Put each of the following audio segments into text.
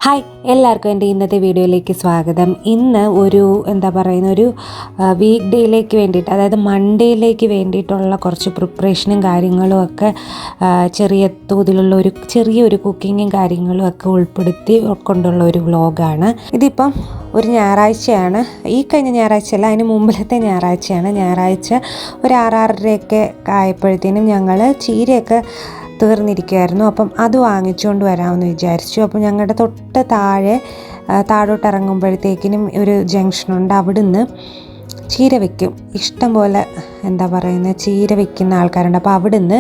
Hi എല്ലാവർക്കും എൻ്റെ ഇന്നത്തെ വീഡിയോയിലേക്ക് സ്വാഗതം. ഇന്ന് ഒരു വീക്ക് ഡേയിലേക്ക് വേണ്ടിയിട്ട്, അതായത് മൺഡേയിലേക്ക് വേണ്ടിയിട്ടുള്ള കുറച്ച് പ്രിപ്പറേഷനും കാര്യങ്ങളും ഒക്കെ ചെറിയ തോതിലുള്ള ചെറിയൊരു കുക്കിങ്ങും കാര്യങ്ങളും ഒക്കെ ഉൾപ്പെടുത്തി കൊണ്ടുള്ള ഒരു വ്ളോഗാണ്. ഇതിപ്പം ഒരു ഞായറാഴ്ചയാണ്, ഈ കഴിഞ്ഞ ഞായറാഴ്ചയല്ല, അതിന് മുമ്പിലത്തെ ഞായറാഴ്ചയാണ്. ഞായറാഴ്ച ഒരു 6-6:30 ആയപ്പോഴത്തേനും ഞങ്ങൾ ചീരയൊക്കെ തീർന്നിരിക്കുമായിരുന്നു. അപ്പം അത് വാങ്ങിച്ചുകൊണ്ട് വരാമെന്ന് വിചാരിച്ചു. അപ്പം ഞങ്ങളുടെ തൊട്ട് താഴോട്ട് ഇറങ്ങുമ്പോഴത്തേക്കിനും ഒരു ജംഗ്ഷനുണ്ട്. അവിടുന്ന് ചീര വയ്ക്കും, ഇഷ്ടം പോലെ ചീര വയ്ക്കുന്ന ആൾക്കാരുണ്ട്. അപ്പോൾ അവിടുന്ന്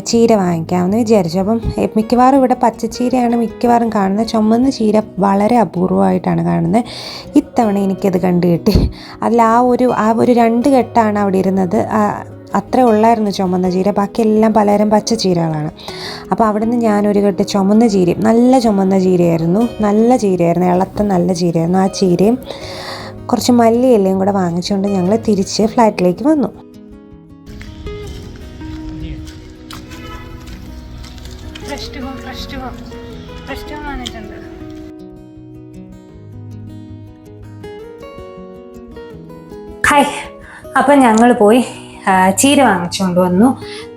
ചീര വാങ്ങിക്കാമെന്ന് വിചാരിച്ചു. അപ്പം മിക്കവാറും ഇവിടെ പച്ചച്ചീരയാണ് മിക്കവാറും കാണുന്നത്. ചുമന്ന ചീര വളരെ അപൂർവമായിട്ടാണ് കാണുന്നത്. ഇത്തവണ എനിക്കത് കണ്ടു കിട്ടി. അതിൽ ആ ഒരു 2 കെട്ടാണ് അവിടെ ഇരുന്നത്. അത്രേ ഉള്ളായിരുന്നു ചുമന്ന ചീര, ബാക്കിയെല്ലാം പലതരം പച്ച ചീരകളാണ്. അപ്പോൾ അവിടെ നിന്ന് ഞാനൊരു കെട്ട് ചുമന്ന ചീരയും, നല്ല ചുമന്ന ചീരയായിരുന്നു, ഇളത്ത നല്ല ചീരയായിരുന്നു. ആ ചീരയും കുറച്ച് മല്ലിയിലയും കൂടെ വാങ്ങിച്ചുകൊണ്ട് ഞങ്ങൾ തിരിച്ച് ഫ്ലാറ്റിലേക്ക് വന്നു. ഹായ്, അപ്പം ഞങ്ങൾ പോയി ചീര വാങ്ങിച്ചുകൊണ്ട് വന്നു.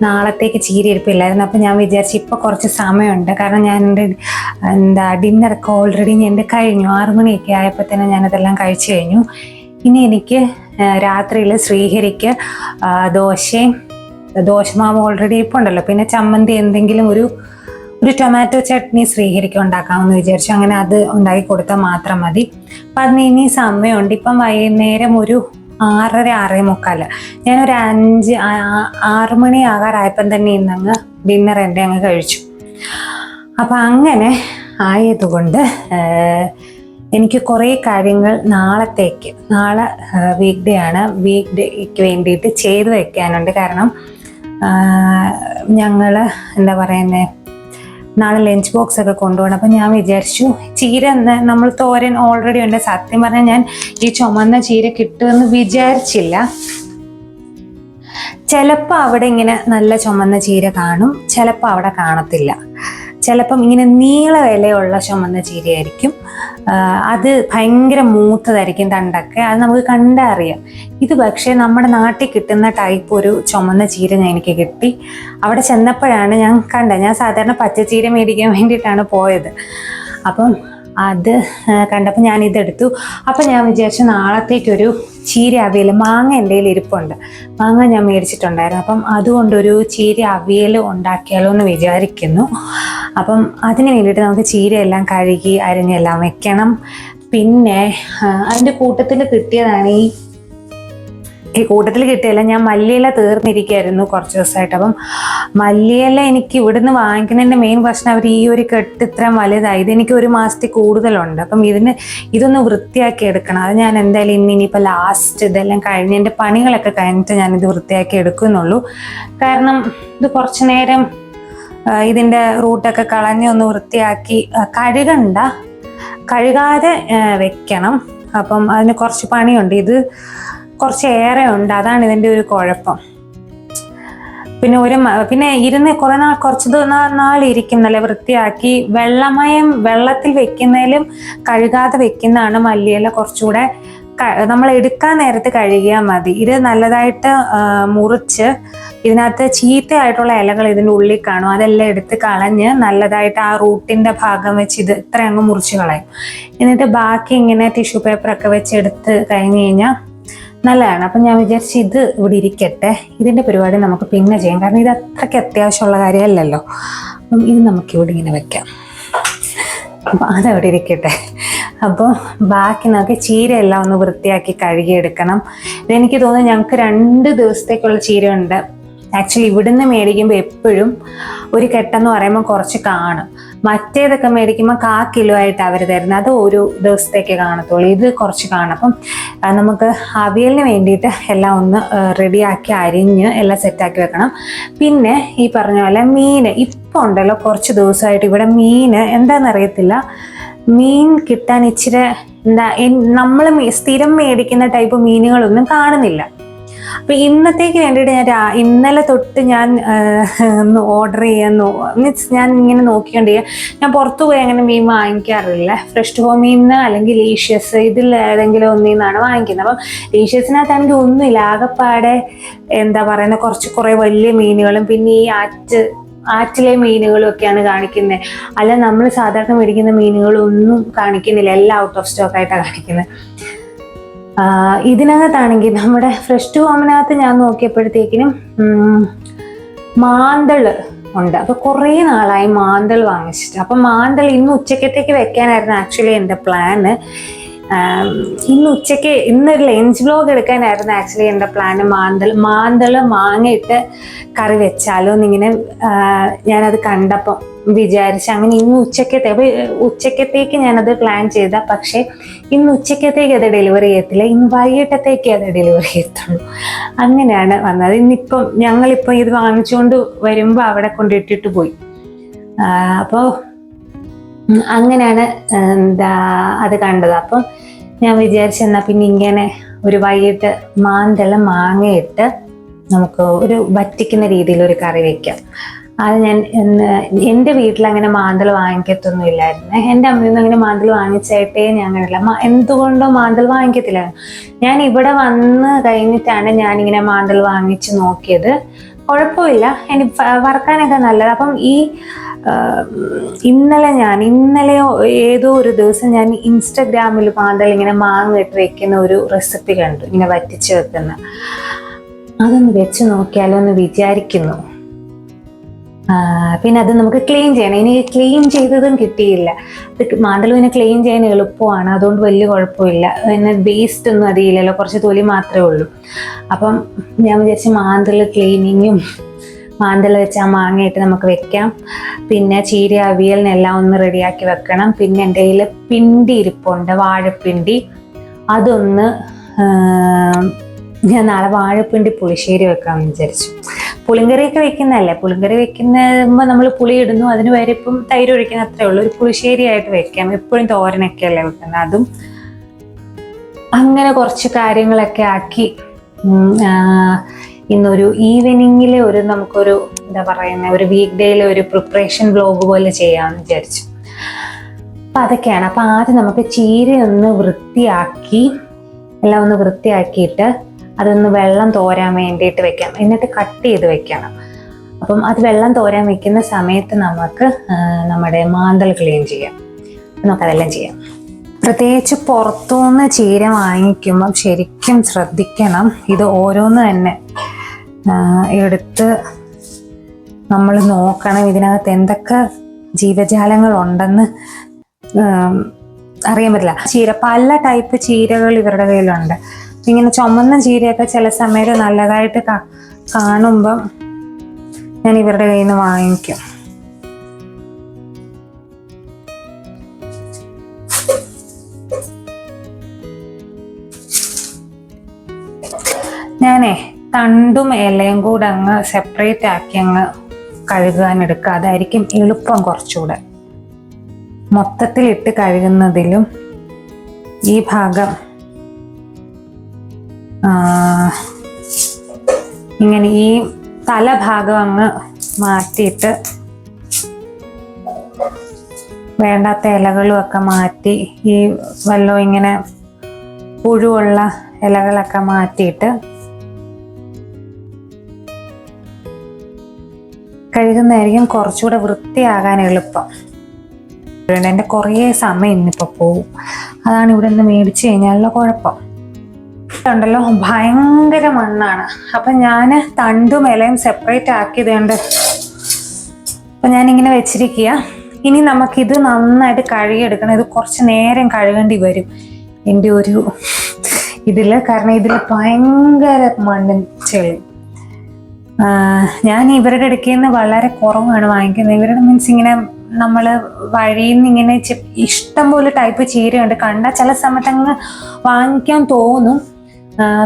നാളത്തേക്ക് ചീര ഇരിപ്പില്ലായിരുന്നു. അപ്പം ഞാൻ വിചാരിച്ചു ഇപ്പോൾ കുറച്ച് സമയമുണ്ട്, കാരണം ഞാൻ എൻ്റെ ഡിന്നറൊക്കെ ഓൾറെഡി എൻ്റെ കഴിഞ്ഞു. 6 മണിയൊക്കെ ആയപ്പോൾ തന്നെ ഞാനതെല്ലാം കഴിച്ചു കഴിഞ്ഞു. ഇനി എനിക്ക് രാത്രിയിൽ ശ്രീഹരിക്ക് ദോശമാവ് ഓൾറെഡി ഇപ്പോൾ ഉണ്ടല്ലോ, പിന്നെ ചമ്മന്തി എന്തെങ്കിലും ഒരു ടൊമാറ്റോ ചട്നി ശ്രീഹരിക്ക് ഉണ്ടാക്കാമെന്ന് വിചാരിച്ചു. അങ്ങനെ അത് ഉണ്ടാക്കി കൊടുത്താൽ മാത്രം മതി. അപ്പം അതിന് ഇനി സമയമുണ്ട്. ഇപ്പം വൈകുന്നേരം ഒരു 6:30-6:45. ഞാനൊരു 6 മണി ആകാറായപ്പം തന്നെ ഇന്നങ്ങ് ഡിന്നർ എൻ്റെ അങ്ങ് കഴിച്ചു. അപ്പം അങ്ങനെ ആയതുകൊണ്ട് എനിക്ക് കുറേ കാര്യങ്ങൾ നാളെ വീക്ക് ഡേ ആണ്, വീക്ക് ഡേക്ക് വേണ്ടിയിട്ട് ചെയ്ത് വയ്ക്കാനുണ്ട്. കാരണം ഞങ്ങൾ നാളെ ലഞ്ച് ബോക്സ് ഒക്കെ കൊണ്ടുപോകണം. അപ്പം ഞാൻ വിചാരിച്ചു ചീര നമ്മൾ തോരൻ ഓൾറെഡി ഉണ്ട്. സത്യം പറഞ്ഞാൽ ഞാൻ ഈ ചുമന്ന ചീര കിട്ടുമെന്ന് വിചാരിച്ചില്ല. ചിലപ്പോൾ അവിടെ ഇങ്ങനെ നല്ല ചുമന്ന ചീര കാണും, ചിലപ്പോൾ അവിടെ കാണത്തില്ല. ചിലപ്പം ഇങ്ങനെ നീള വിലയുള്ള ചുമന്ന ചീരയായിരിക്കും, അത് ഭയങ്കര മൂത്തതായിരിക്കും തണ്ടൊക്കെ, അത് നമുക്ക് കണ്ടറിയാം. ഇത് പക്ഷേ നമ്മുടെ നാട്ടിൽ കിട്ടുന്ന ടൈപ്പ് ഒരു ചുമന്ന ചീര എനിക്ക് കിട്ടി. അവിടെ ചെന്നപ്പോഴാണ് ഞാൻ ഞാൻ സാധാരണ പച്ചച്ചീര മേടിക്കാൻ വേണ്ടിയിട്ടാണ് പോയത്. അപ്പം അത് കണ്ടപ്പോൾ ഞാൻ ഇതെടുത്തു. അപ്പം ഞാൻ വിചാരിച്ചു നാളത്തേക്കൊരു ചീര അവിയൽ, മാങ്ങ എൻ്റെ കയ്യിൽ ഇരിപ്പുണ്ട്, മാങ്ങ ഞാൻ മേടിച്ചിട്ടുണ്ടായിരുന്നു. അപ്പം അതുകൊണ്ടൊരു ചീര അവിയൽ ഉണ്ടാക്കിയാലോ എന്ന് വിചാരിക്കുന്നു. അപ്പം അതിന് വേണ്ടിയിട്ട് നമുക്ക് ചീരയെല്ലാം കഴുകി അരിഞ്ഞെല്ലാം വെക്കണം. പിന്നെ അതിൻ്റെ കൂട്ടത്തിൽ കിട്ടിയതാണ് ഈ കൂട്ടത്തിൽ കിട്ടിയല്ല, ഞാൻ മല്ലിയില തീർന്നിരിക്കുകയായിരുന്നു കുറച്ച് ദിവസമായിട്ട്. അപ്പം മല്ലിയില എനിക്ക് ഇവിടുന്ന് വാങ്ങിക്കുന്നതിൻ്റെ മെയിൻ പ്രശ്നം, അവർ ഈ ഒരു കെട്ട് ഇത്രയും വലുതായി, ഇതെനിക്ക് 1 മാസത്തിൽ കൂടുതലുണ്ട്. അപ്പം ഇതൊന്ന് വൃത്തിയാക്കി എടുക്കണം. അത് ഞാൻ എന്തായാലും ഇനിയിപ്പോൾ ലാസ്റ്റ് ഇതെല്ലാം കഴിഞ്ഞ് എൻ്റെ പണികളൊക്കെ കഴിഞ്ഞിട്ട് ഞാനിത് വൃത്തിയാക്കി എടുക്കുന്നുള്ളൂ. കാരണം ഇത് കുറച്ച് നേരം ഇതിൻ്റെ റൂട്ടൊക്കെ കളഞ്ഞ് ഒന്ന് വൃത്തിയാക്കി കഴുകാതെ വെക്കണം. അപ്പം അതിന് കുറച്ച് പണിയുണ്ട്, ഇത് കുറച്ച് ഏറെ ഉണ്ട്, അതാണ് ഇതിൻ്റെ ഒരു കുഴപ്പം. പിന്നെ ഇരുന്ന് കുറച്ച് നാളിരിക്കും നല്ല വൃത്തിയാക്കി. വെള്ളത്തിൽ വെക്കുന്നതിലും കഴുകാതെ വെക്കുന്നതാണ് മല്ലിയില കുറച്ചുകൂടെ, നമ്മൾ എടുക്കാൻ നേരത്ത് കഴുകിയാൽ മതി. ഇത് നല്ലതായിട്ട് മുറിച്ച് ഇതിനകത്ത് ചീത്തയായിട്ടുള്ള ഇലകൾ ഇതിൻ്റെ ഉള്ളിൽ കാണും, അതെല്ലാം എടുത്ത് കളഞ്ഞ് നല്ലതായിട്ട് ആ റൂട്ടിൻ്റെ ഭാഗം വെച്ച് ഇത് ഇത്ര അങ്ങ് മുറിച്ച് കളയും. എന്നിട്ട് ബാക്കി ഇങ്ങനെ ടിഷ്യൂ പേപ്പറൊക്കെ വെച്ച് എടുത്ത് കഴിഞ്ഞ് കഴിഞ്ഞാൽ നല്ലതാണ്. അപ്പം ഞാൻ വിചാരിച്ച് ഇത് ഇവിടെ ഇരിക്കട്ടെ, ഇതിൻ്റെ പരിപാടി നമുക്ക് പിന്നെ ചെയ്യാം, കാരണം ഇത് അത്രയ്ക്ക് അത്യാവശ്യമുള്ള കാര്യമല്ലല്ലോ. അപ്പം ഇത് നമുക്കിവിടെ ഇങ്ങനെ വെക്കാം. അപ്പം അതവിടെ ഇരിക്കട്ടെ. അപ്പോൾ ബാക്കി നമുക്ക് ചീരയെല്ലാം ഒന്ന് വൃത്തിയാക്കി കഴുകിയെടുക്കണം. ഇതെനിക്ക് തോന്നുന്നു ഞങ്ങൾക്ക് 2 ദിവസത്തേക്കുള്ള ചീരയുണ്ട്. ആക്ച്വലി ഇവിടുന്ന് മേടിക്കുമ്പോൾ എപ്പോഴും ഒരു കെട്ടെന്ന് പറയുമ്പോൾ കുറച്ച് കാണും. മറ്റേതൊക്കെ മേടിക്കുമ്പോൾ 1/4 കിലോ ആയിട്ട് അവർ തരുന്നത്, അത് 1 ദിവസത്തേക്ക് കാണത്തുള്ളൂ. ഇത് കുറച്ച് കാണും. അപ്പം നമുക്ക് അവിയലിന് വേണ്ടിയിട്ട് എല്ലാം ഒന്ന് റെഡിയാക്കി അരിഞ്ഞ് എല്ലാം സെറ്റാക്കി വെക്കണം. പിന്നെ ഈ പറഞ്ഞ പോലെ മീൻ ഇപ്പോൾ ഉണ്ടല്ലോ, കുറച്ച് ദിവസമായിട്ട് ഇവിടെ മീൻ എന്താണെന്നറിയത്തില്ല, മീൻ കിട്ടാൻ ഇച്ചിരി നമ്മൾ സ്ഥിരം മേടിക്കുന്ന ടൈപ്പ് മീനുകളൊന്നും കാണുന്നില്ല. അപ്പൊ ഇന്നത്തേക്ക് വേണ്ടിയിട്ട് ഇന്നലെ തൊട്ട് ഞാൻ ഒന്ന് ഓർഡർ മീൻസ് ഞാൻ ഇങ്ങനെ നോക്കിക്കൊണ്ടിരിക്കുക. ഞാൻ പുറത്തു പോയി അങ്ങനെ മീൻ വാങ്ങിക്കാറില്ല. ഫ്രഷ് ഹോമിൽ നിന്ന് അല്ലെങ്കിൽ ലീഷ്യസ് ഇതിൽ ഏതെങ്കിലും ഒന്നിൽ നിന്നാണ് വാങ്ങിക്കുന്നത്. അപ്പം ലീഷ്യസിനകത്താണെങ്കിൽ ഒന്നുമില്ല, ആകെപ്പാടെ എന്താ പറയുന്നത് കുറേ വലിയ മീനുകളും പിന്നെ ഈ ആറ്റിലെ മീനുകളും ഒക്കെയാണ് കാണിക്കുന്നത്. അല്ല നമ്മൾ സാധാരണ മേടിക്കുന്ന മീനുകളൊന്നും കാണിക്കുന്നില്ല, എല്ലാം ഔട്ട് ഓഫ് സ്റ്റോക്ക് ആയിട്ടാണ് കാണിക്കുന്നത്. ഇതിനകത്താണെങ്കിൽ നമ്മുടെ ഫ്രഷ് ടു ഹോമിനകത്ത് ഞാൻ നോക്കിയപ്പോഴത്തേക്കിനും മാന്തള് ഉണ്ട്. അപ്പൊ കുറേ നാളായി മാന്തൾ വാങ്ങിച്ചിട്ട്. അപ്പൊ മാന്തൾ ഇന്ന് ഉച്ചക്കത്തേക്ക് വെക്കാനായിരുന്നു ആക്ച്വലി എൻ്റെ പ്ലാന്. ഇന്നൊരു ലഞ്ച് വ്ലോഗ് എടുക്കാനായിരുന്നു ആക്ച്വലി എൻ്റെ പ്ലാന്. മാന്തള് മാങ്ങയിട്ട് കറി വെച്ചാലോ എന്നിങ്ങനെ ഞാനത് കണ്ടപ്പം വിചാരിച്ചു. അങ്ങനെ ഇന്ന് ഉച്ചക്കത്തേക്ക് ഞാനത് പ്ലാൻ ചെയ്ത, പക്ഷെ ഇന്ന് ഉച്ചക്കത്തേക്ക് അത് ഡെലിവറി ചെയ്യത്തില്ല, ഇന്ന് വൈകിട്ടത്തേക്ക് അത് ഡെലിവറി ചെയ്യത്തുള്ളൂ. അങ്ങനെയാണ് വന്നത്. ഇന്നിപ്പം ഞങ്ങളിപ്പോൾ ഇത് വാങ്ങിച്ചുകൊണ്ട് വരുമ്പോൾ അവിടെ കൊണ്ടിട്ടിട്ട് പോയി. അപ്പോൾ അങ്ങനെയാണ് അത് കണ്ടത്. അപ്പം ഞാൻ വിചാരിച്ചെന്നാൽ പിന്നെ ഇങ്ങനെ ഒരു വൈകിട്ട് മാന്തള് മാങ്ങയിട്ട് നമുക്ക് ഒരു വറ്റിക്കുന്ന രീതിയിൽ ഒരു കറി വെക്കാം. അത് ഞാൻ എൻ്റെ വീട്ടിൽ അങ്ങനെ മാന്തൾ വാങ്ങിക്കത്തൊന്നും ഇല്ലായിരുന്നു. എൻ്റെ അമ്മയൊന്നും അങ്ങനെ മാന്തൾ വാങ്ങിച്ചായിട്ടേ ഞാൻ കണ്ടില്ല. എന്തുകൊണ്ടോ മാന്തൾ വാങ്ങിക്കത്തില്ല. ഞാൻ ഇവിടെ വന്ന് കഴിഞ്ഞിട്ടാണ് ഞാനിങ്ങനെ മാന്തൾ വാങ്ങിച്ച് നോക്കിയത്. കുഴപ്പമില്ല, എനിക്ക് വറക്കാനൊക്കെ നല്ലത്. അപ്പം ഇന്നലെയോ ഏതോ ഒരു ദിവസം ഞാൻ ഇൻസ്റ്റഗ്രാമിൽ മാന്തൾ ഇങ്ങനെ മാങ്ങ ഇട്ട് വെക്കുന്ന ഒരു റെസിപ്പി കണ്ടു, ഇങ്ങനെ വറ്റിച്ച് വെക്കുന്ന. അതൊന്ന് വെച്ച് നോക്കിയാലോ എന്ന് വിചാരിക്കുന്നു. പിന്നെ അത് നമുക്ക് ക്ലീൻ ചെയ്യണം. ഇനി ക്ലീൻ ചെയ്തതും കിട്ടിയില്ല. മാന്തൾ പിന്നെ ക്ലീൻ ചെയ്യാൻ എളുപ്പമാണ്, അതുകൊണ്ട് വലിയ കുഴപ്പമില്ല. പിന്നെ വേസ്റ്റ് ഒന്നും അറിയില്ലല്ലോ, കുറച്ച് തൊലി മാത്രമേ ഉള്ളൂ. അപ്പം ഞാൻ വിചാരിച്ച മാന്തൾ ക്ലീനിങ്ങും മാന്തൾ വെച്ച് ആ മാങ്ങയിട്ട് നമുക്ക് വെക്കാം. പിന്നെ ചീര അവിയലിനെല്ലാം ഒന്ന് റെഡിയാക്കി വെക്കണം. പിന്നെ എൻ്റെ കയ്യിൽ പിണ്ടി ഇരിപ്പുണ്ട്, വാഴപ്പിണ്ടി. അതൊന്ന് ഞാൻ നാളെ വാഴപ്പിണ്ടി പുളിശ്ശേരി വെക്കാമെന്ന് വിചാരിച്ചു. പുളിങ്കറിയൊക്കെ വെക്കുന്നതല്ലേ, പുളിങ്കറി വെക്കുമ്പോൾ നമ്മൾ പുളി ഇടുന്നു, അതിന് വരെ ഇപ്പം തൈര് ഒഴിക്കുന്ന അത്രേ ഉള്ളൂ. ഒരു പുളിശ്ശേരി ആയിട്ട് വെക്കാം. എപ്പോഴും തോരനൊക്കെ അല്ലേ വെക്കുന്നത്. അതും അങ്ങനെ കാര്യങ്ങളൊക്കെ ആക്കി ഇന്നൊരു ഈവനിങ്ങിൽ നമുക്കൊരു എന്താ പറയുന്നത്, ഒരു വീക്ക് ഡേയിലെ ഒരു പ്രിപ്പറേഷൻ വ്ലോഗ് പോലെ ചെയ്യാമെന്ന് വിചാരിച്ചു. അപ്പം അതൊക്കെയാണ്. അപ്പം ആദ്യം നമുക്ക് ചീര ഒന്ന് വൃത്തിയാക്കി എല്ലാം ഒന്ന് വൃത്തിയാക്കിയിട്ട് അതൊന്ന് വെള്ളം തോരാൻ വേണ്ടിയിട്ട് വെക്കാം. എന്നിട്ട് കട്ട് ചെയ്ത് വെക്കണം. അപ്പം അത് വെള്ളം തോരാൻ വെക്കുന്ന സമയത്ത് നമുക്ക് നമ്മുടെ മാന്തൾ ക്ലീൻ ചെയ്യാം. നമുക്കതെല്ലാം ചെയ്യാം. പ്രത്യേകിച്ച് പുറത്തുനിന്ന് ചീര വാങ്ങിക്കുമ്പം ശരിക്കും ശ്രദ്ധിക്കണം. ഇത് ഓരോന്ന് തന്നെ എടുത്ത് നമ്മൾ നോക്കണം. ഇതിനകത്ത് എന്തൊക്കെ ജീവജാലങ്ങളുണ്ടെന്ന് അറിയാൻ പറ്റില്ല. പല ടൈപ്പ് ചീരകൾ ഇവരുടെ കയ്യിലുണ്ട്. ഇങ്ങനെ ചുമന്ന ചീരയൊക്കെ ചില സമയത്ത് നല്ലതായിട്ട് കാണുമ്പം ഞാൻ ഇവരുടെ കയ്യിൽ നിന്ന് വാങ്ങിക്കും. ഞാനേ തണ്ടും ഇലയും കൂടെ അങ്ങ് സെപ്പറേറ്റ് ആക്കി അങ്ങ് കഴുകാൻ എടുക്കുക. അതായിരിക്കും എളുപ്പം. കുറച്ചുകൂടെ മൊത്തത്തിലിട്ട് കഴുകുന്നതിലും ഈ ഭാഗം ഇങ്ങനെ ഈ തലഭാഗം അങ്ങ് മാറ്റിയിട്ട് വേണ്ടാത്ത ഇലകളും ഒക്കെ മാറ്റി ഈ വല്ലതും ഇങ്ങനെ പുഴുവുള്ള ഇലകളൊക്കെ മാറ്റിയിട്ട് കഴുകുന്നതായിരിക്കും കുറച്ചുകൂടെ വൃത്തിയാകാൻ എളുപ്പം. എൻ്റെ കുറേ സമയം ഇന്നിപ്പോൾ പോവും. അതാണ് ഇവിടെ നിന്ന് മേടിച്ചു കഴിഞ്ഞാലുള്ള കുഴപ്പം. ഉണ്ടല്ലോ ഭയങ്കര മണ്ണാണ്. അപ്പം ഞാൻ തണ്ടും ഇലയും സെപ്പറേറ്റ് ആക്കിയതുകൊണ്ട് അപ്പം ഞാനിങ്ങനെ വെച്ചിരിക്കുക. ഇനി നമുക്കിത് നന്നായിട്ട് കഴുകിയെടുക്കണം. ഇത് കുറച്ച് നേരം കഴുകേണ്ടി വരും എൻ്റെ ഒരു ഇതിൽ. കാരണം ഇതിൽ ഭയങ്കര മണ്ണും ചെളി. ഞാൻ ഇവരുടെ അടുക്കൽ നിന്ന് വളരെ കുറവാണ് വാങ്ങിക്കുന്നത്. ഇവരുടെ മീൻസ് ഇങ്ങനെ നമ്മൾ വഴിയിൽ നിന്ന് ഇങ്ങനെ ഇഷ്ടം പോലെ ടൈപ്പ് ചീരയുണ്ട്. കണ്ടാൽ ചില സമയത്ത് അങ്ങ് വാങ്ങിക്കാൻ തോന്നും.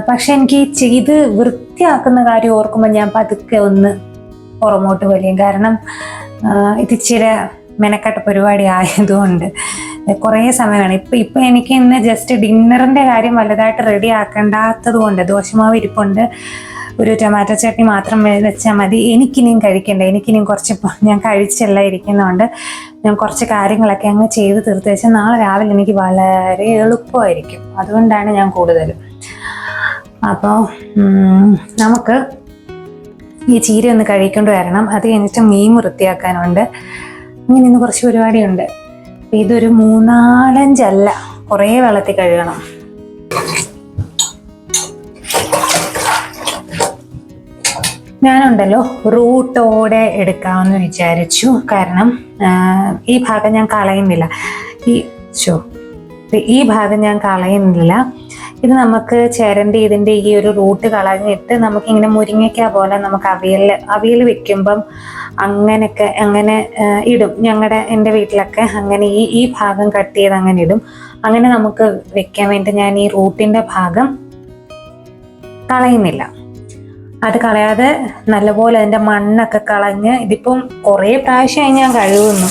പക്ഷെ എനിക്ക് ഈ ചെയ്ത് വൃത്തിയാക്കുന്ന കാര്യം ഓർക്കുമ്പോൾ ഞാൻ പതുക്കെ ഒന്ന് പുറമോട്ട് വലിയും. കാരണം ഇത് ഇച്ചിരി മെനക്കെട്ട പരിപാടി ആയതുകൊണ്ട് കുറേ സമയമാണ്. ഇപ്പം എനിക്ക് ഇന്ന് ജസ്റ്റ് ഡിന്നറിൻ്റെ കാര്യം വലുതായിട്ട് റെഡി ആക്കേണ്ടാത്തത് കൊണ്ട് ദോശമാവ് ഇരിപ്പുണ്ട്, ഒരു ടൊമാറ്റോ ചട്നി മാത്രം വെച്ചാൽ മതി. എനിക്കിനിയും കഴിക്കണ്ട, എനിക്കിനിയും കുറച്ച് ഞാൻ കഴിച്ചെല്ലാം ഇരിക്കുന്നതുകൊണ്ട് ഞാൻ കുറച്ച് കാര്യങ്ങളൊക്കെ അങ്ങ് ചെയ്ത് തീർത്ത് വെച്ചാൽ നാളെ രാവിലെ എനിക്ക് വളരെ എളുപ്പമായിരിക്കും. അതുകൊണ്ടാണ് ഞാൻ കൂടുതലും. അപ്പോൾ നമുക്ക് ഈ ചീര ഒന്ന് കഴിക്കൊണ്ട് വരണം. അത് കഴിഞ്ഞിട്ട് മീൻ വൃത്തിയാക്കാനുണ്ട്. അങ്ങനെ ഇന്ന് കുറച്ച് പരിപാടിയുണ്ട്. ഇതൊരു 3-4 അല്ല, കുറേ വെള്ളത്തിൽ കഴുകണം. ഞാനുണ്ടല്ലോ റൂട്ടോടെ എടുക്കാമെന്ന് വിചാരിച്ചു. കാരണം ഈ ഭാഗം ഞാൻ കളയുന്നില്ല, ഈ ഭാഗം ഞാൻ കളയുന്നില്ല. ഇത് നമുക്ക് ചിരണ്ടി ഇതിൻ്റെ ഈ ഒരു റൂട്ട് കളഞ്ഞിട്ട് നമുക്കിങ്ങനെ മുരിങ്ങയ്ക്ക പോലെ നമുക്ക് അവിയൽ വെക്കുമ്പം അങ്ങനെ ഇടും. എൻ്റെ വീട്ടിലൊക്കെ അങ്ങനെ ഈ ഭാഗം കട്ട് ചെയ്ത് അങ്ങനെ ഇടും. അങ്ങനെ നമുക്ക് വെക്കാൻ വേണ്ടി ഞാൻ ഈ റൂട്ടിൻ്റെ ഭാഗം കളയുന്നില്ല. അത് കളയാതെ നല്ലപോലെ അതിൻ്റെ മണ്ണൊക്കെ കളഞ്ഞ്, ഇതിപ്പം കുറേ പ്രാവശ്യമായി ഞാൻ കഴുകുന്നു.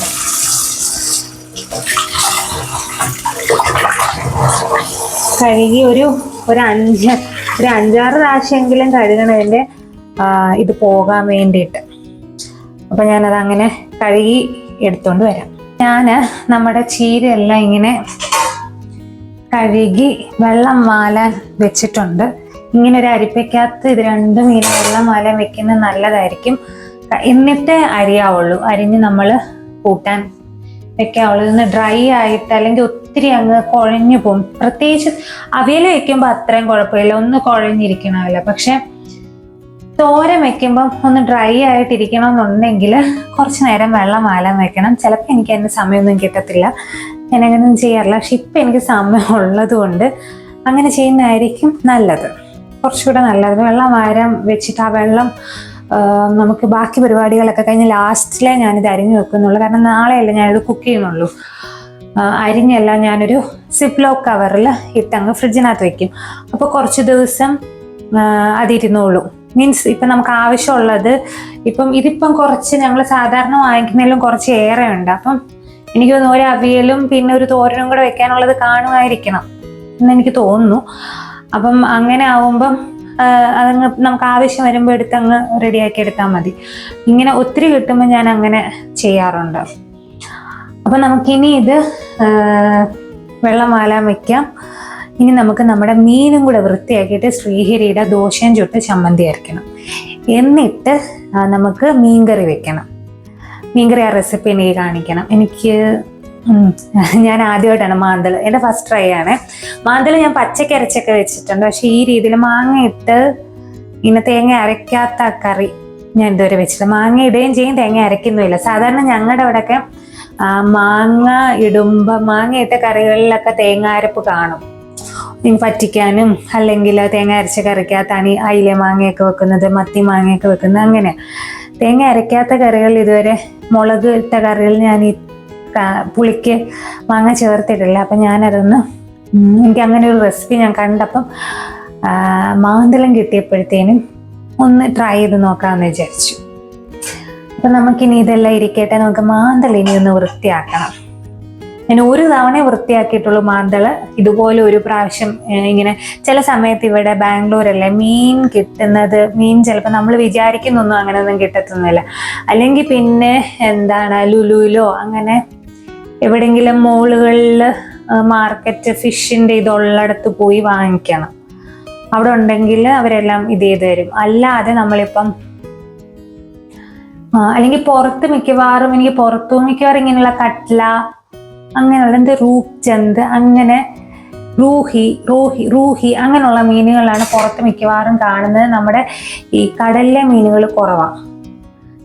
കഴുകി ഒരു 5-6 പ്രാവശ്യമെങ്കിലും കഴുകണതിൻ്റെ ഇത് പോകാൻ വേണ്ടിയിട്ട്. അപ്പം ഞാനത് അങ്ങനെ കഴുകി എടുത്തോണ്ട് വരാം. ഞാൻ നമ്മുടെ ചീരയെല്ലാം ഇങ്ങനെ കഴുകി വെള്ളം മാലാൻ വെച്ചിട്ടുണ്ട്. ഇങ്ങനെ ഒരു അരിപ്പയ്ക്കകത്ത് ഇത് രണ്ടും ഇങ്ങനെ വെള്ളം മാലാൻ വെക്കുന്നത് നല്ലതായിരിക്കും. എന്നിട്ടേ അരിയാവുള്ളൂ, അരിഞ്ഞ് നമ്മൾ കൂട്ടാൻ വെക്കാവുള്ളൂ. ഇന്ന് ഡ്രൈ ആയിട്ട് അല്ലെങ്കിൽ ഒത്തിരി അങ്ങ് കുഴഞ്ഞു പോകും. പ്രത്യേകിച്ച് അവിയൽ വെക്കുമ്പോൾ അത്രയും കുഴപ്പമില്ല, ഒന്ന് കുഴഞ്ഞിരിക്കണമല്ലോ. പക്ഷെ തോരൻ വെക്കുമ്പം ഒന്ന് ഡ്രൈ ആയിട്ടിരിക്കണം എന്നുണ്ടെങ്കിൽ കുറച്ച് നേരം വെള്ളം മാലാൻ വെക്കണം. ചിലപ്പോൾ എനിക്ക് അതിന് സമയമൊന്നും കിട്ടത്തില്ല, ഞാൻ അങ്ങനെയൊന്നും ചെയ്യാറില്ല. പക്ഷെ ഇപ്പം എനിക്ക് സമയം ഉള്ളത് കൊണ്ട് അങ്ങനെ ചെയ്യുന്നതായിരിക്കും നല്ലത്, കുറച്ചുകൂടെ നല്ലത്. വെള്ളം മാരാൻ വെച്ചിട്ട് ആ വെള്ളം നമുക്ക് ബാക്കി പരിപാടികളൊക്കെ കഴിഞ്ഞ് ലാസ്റ്റിലേ ഞാനിത് അരിഞ്ഞു വെക്കുന്നുള്ളൂ. കാരണം നാളെയല്ലേ ഞാനിത് കുക്ക് ചെയ്യുന്നുള്ളൂ. അരിഞ്ഞെല്ലാം ഞാനൊരു സിപ്ലോക്ക് കവറിൽ ഇട്ടങ്ങ് ഫ്രിഡ്ജിനകത്ത് വെക്കും. അപ്പോൾ കുറച്ച് ദിവസം അതിരുന്നോളൂ. മീൻസ് ഇപ്പം നമുക്ക് ആവശ്യമുള്ളത് ഇതിപ്പം കുറച്ച് ഞങ്ങൾ സാധാരണ വാങ്ങിക്കുന്നതിലും കുറച്ച് ഏറെ ഉണ്ട്. അപ്പം എനിക്ക് തോന്നുന്നു ഒരു അവിയലും പിന്നെ ഒരു തോരനും കൂടെ വെക്കാനുള്ളത് കാണുമായിരിക്കണം എന്നെനിക്ക് തോന്നുന്നു. അപ്പം അങ്ങനെ ആവുമ്പം അതങ്ങ് നമുക്ക് ആവശ്യം വരുമ്പോൾ എടുത്തങ്ങ് റെഡിയാക്കി എടുത്താൽ മതി. ഇങ്ങനെ ഒത്തിരി കിട്ടുമ്പോൾ ഞാൻ അങ്ങനെ ചെയ്യാറുണ്ട്. അപ്പം നമുക്കിനി ഇത് വെള്ളം മാലാൻ വയ്ക്കാം. ഇനി നമുക്ക് നമ്മുടെ മീനും കൂടെ വൃത്തിയാക്കിയിട്ട് ശ്രീഹരിയുടെ ദോശയും ചുട്ട് ചമ്മന്തി അരയ്ക്കണം. എന്നിട്ട് നമുക്ക് മീൻകറി വെക്കണം. മീൻകറി ആ റെസിപ്പി എനിക്ക് കാണിക്കണം. ഞാൻ ആദ്യമായിട്ടാണ് മാന്തൽ, എൻ്റെ ഫസ്റ്റ് ട്രൈ ആണ്. മാന്തൽ ഞാൻ പച്ചയ്ക്ക് അരച്ചൊക്കെ വെച്ചിട്ടുണ്ട്, പക്ഷെ ഈ രീതിയിൽ മാങ്ങ ഇട്ട് ഇങ്ങനെ തേങ്ങ അരയ്ക്കാത്ത കറി ഞാൻ ഇതുവരെ വെച്ചിട്ട്. മാങ്ങ ഇടുകയും ചെയ്യും, തേങ്ങ അരയ്ക്കുന്നുമില്ല. സാധാരണ ഞങ്ങളുടെ അവിടെയൊക്കെ മാങ്ങ ഇട്ട കറികളിലൊക്കെ തേങ്ങ അരപ്പ് കാണും. പറ്റിക്കാനും അല്ലെങ്കിൽ തേങ്ങ അരച്ച കറിക്കകത്താണ് അയില മാങ്ങയൊക്കെ വെക്കുന്നത്, മത്തി മാങ്ങയൊക്കെ വെക്കുന്നത്. അങ്ങനെ തേങ്ങ അരയ്ക്കാത്ത കറികൾ ഇതുവരെ, മുളക് ഇട്ട കറികൾ ഞാൻ പുളിക്ക് മാങ്ങ ചേർത്തിട്ടില്ല. അപ്പം ഞാനതൊന്ന് എനിക്ക് അങ്ങനെ ഒരു റെസിപ്പി ഞാൻ കണ്ടപ്പം മാന്തളം കിട്ടിയപ്പോഴത്തേനും ഒന്ന് ട്രൈ ചെയ്ത് നോക്കാമെന്ന് വിചാരിച്ചു. അപ്പം നമുക്കിനി ഇതെല്ലാം ഇരിക്കട്ടെ, നമുക്ക് മാന്തൾ ഇനി ഒന്ന് വൃത്തിയാക്കണം. ഞാൻ ഒരു തവണ വൃത്തിയാക്കിയിട്ടുള്ളൂ മാന്തൾ. ഇതുപോലെ ഒരു പ്രാവശ്യം ഇങ്ങനെ ചില സമയത്ത് ഇവിടെ ബാംഗ്ലൂരല്ലേ മീൻ കിട്ടുന്നത്, മീൻ ചിലപ്പോൾ നമ്മൾ വിചാരിക്കുന്നൊന്നും അങ്ങനെയൊന്നും കിട്ടത്തൊന്നുമില്ല. അല്ലെങ്കിൽ പിന്നെ ലുലുവിലോ അങ്ങനെ എവിടെയെങ്കിലും മോളുകളിൽ മാർക്കറ്റ് ഫിഷിൻ്റെ ഇതുള്ളിടത്ത് പോയി വാങ്ങിക്കണം. അവിടെ ഉണ്ടെങ്കിൽ അവരെല്ലാം ഇത് ചെയ്ത് തരും. അല്ലാതെ നമ്മളിപ്പം അല്ലെങ്കിൽ മിക്കവാറും ഇങ്ങനെയുള്ള കട്ട്ല, അങ്ങനെയുള്ള റൂപ്ചന്ദ്, അങ്ങനെ റൂഹി അങ്ങനെയുള്ള മീനുകളാണ് പുറത്ത് മിക്കവാറും കാണുന്നത്. നമ്മുടെ ഈ കടലിലെ മീനുകൾ കുറവാണ്.